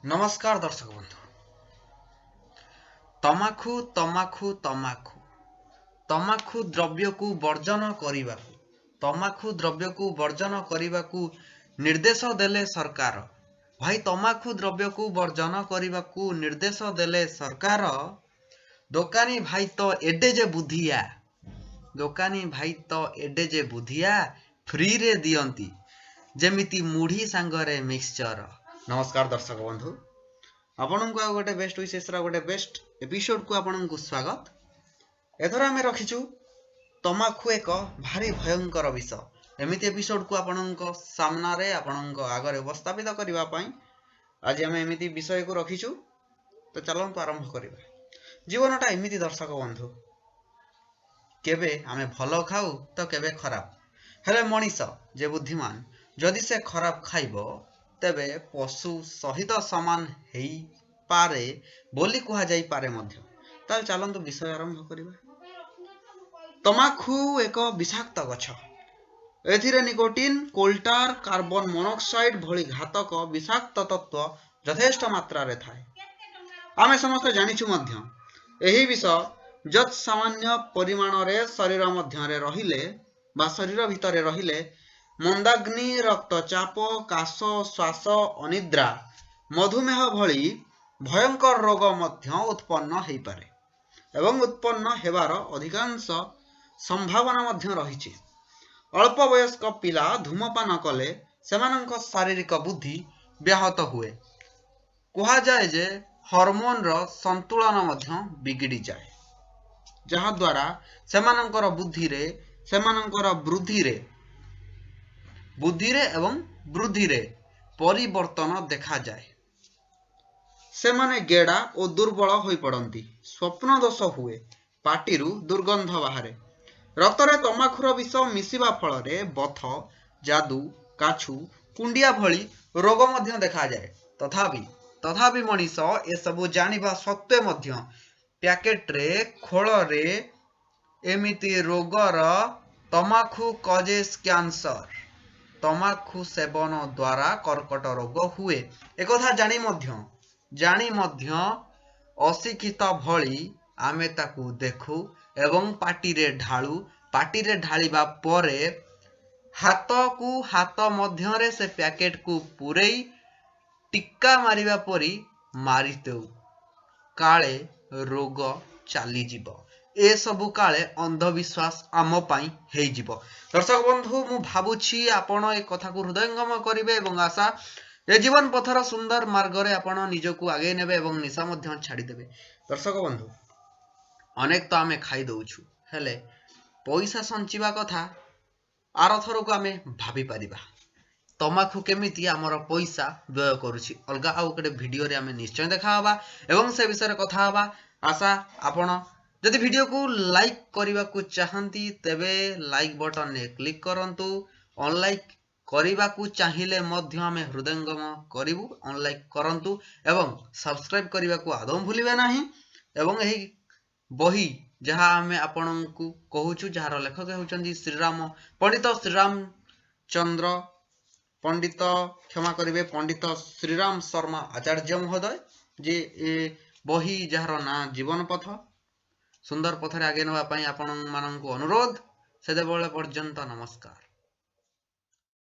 नमस्कार दर्शक बंधु। तमाखु तमाखु तमाखु तमाखु द्रव्य को वर्जन करने तमाखु द्रव्य को वर्जन करने को निर्देश देले सरकार। भाई तमाखु द्रव्य को वर्जन करने को निर्देश देले सरकार। दोकानी भाई तो एडे जे बुधिया दोकानी भाई तो एडे जे बुधिया फ्री रे दियंती जेमिति मुढ़ी सांगरे मिक्सचर। नमस्कार दर्शक बंधु, आपण को गोटे बेस्ट विशेष गोटे बेस्ट एपिसोड को आपण को स्वागत। एथर आम रखीचु तमाखु एक भारी भयंकर विषय। एमिति एपिसोड को आपण सामना रे आपण आगे उपस्थापित करने आज आम एमिति विषय को रखीचु। तो चलतु आरंभ करवा। जीवनटा एमिति दर्शक बंधु, केबे आमे भल खाऊ तो केबे खराब। हेले मनीष जे बुद्धिमान जदि से खराब खाइबो तेबे पशु सहित समान हेई पारे बोली कहा जाई पारे मध्य। ताल चलंतु विषय आरंभ करिबा। तमाखु एक विषाक्त गछ। एथिरे निकोटिन, कोल्टार, कार्बन मोनोक्साइड भली घातक विषाक्त तत्व यथेष्ट मात्रा रे थाए। आमे समस्त जानिछु मध्य एही विष जत सामान्य परिमाण रे शरीर मध्य रे रहिले बा शरीर भितरे रहिले मंदाग्नि, रक्तचाप, काश, श्वास, अनिद्रा, मधुमेह भली भयंकर रोग मध्य उत्पन्न हेई पारे एवं उत्पन्न हेबार अधिकांश संभावना मध्य रहिछि। अल्प वयस्क पिला धूमपान कले सेमानंक शारीरिक बुद्धि व्याहत हुए। कहा जाए जे हार्मोन रो संतुलन मध्य बिगड़ी जाए, जहा द्वारा सेमानंकर बुद्धि रे एवं वृद्धि रे परिवर्तन देखा जाए। सेमाने गेड़ा और दुर्बल होई पड़ती, स्वप्न दोष हुए, पाटिरू दुर्गंध बाहरे। रक्तरे तमाखुर विष मिसिबा फलरे बथ, जादू, काछु, कुंडिया भली रोग मध्य देखा जाए। तथापि मनीष ए सबु जानिबा सत्वे मध्य पैकेट रे खोल रे एमिति रोगर तमाखु कजेस कैंसर, तमाखु सेवन द्वारा कर्कट रोग हुए एकथा जानी मध्य अशिक्षित भली आमे ताकू देखू एवं पाटी रे ढालिबा परे हाथ को हाथ मध्य रे से पैकेट को पुरेई टिक्का मारिबा परी मारी देऊ, काले रोग चली जीवो। ए सबु काले अंधविश्वास आम पाई हेई जीवो। दर्शक बंधु, मु भाबुछि आपण ए कथा को हृदयंगम करिवे एवं आशा ए जीवन पथर सुंदर मार्ग रे आपण निजको आगे नेबे एवं निशा मध्य छाड़ी देबे। दर्शक बंधु, अनेक तो आमे खाई दउछु, हेले पैसा संचिबा कथा आरथर को आमे भाबी परिबा। तमाखु केमिति आमर पैसा व्यय करुछि अलगा आउ गोटे वीडियो रे आमे निश्चय देखा हबा एवं से विषय रे कथा हबा। आशा आपण जदि वीडियो को लाइक करने को चाहती तेबे लाइक बटन ने क्लिक करंतु। अनलाइक करने को चाहिए मध्य आमे हृदयंगम करिवु, अनलाइक करंतु एवं सब्सक्राइब करने को आदौ भूलिबे नाही। एवं एही बही जहाँ आमे आपण को कहूछु जहार लेखक होउचंदी पंडित श्रीराम चंद्र पंडित क्षमा करिवे पंडित श्रीराम शर्मा आचार्य महोदय जे ए बही जहार ना जीवन पथ सुंदर पथरे आगे नवा पाई आपण माननको अनुरोध। सेदेबळे पर्यंत नमस्कार।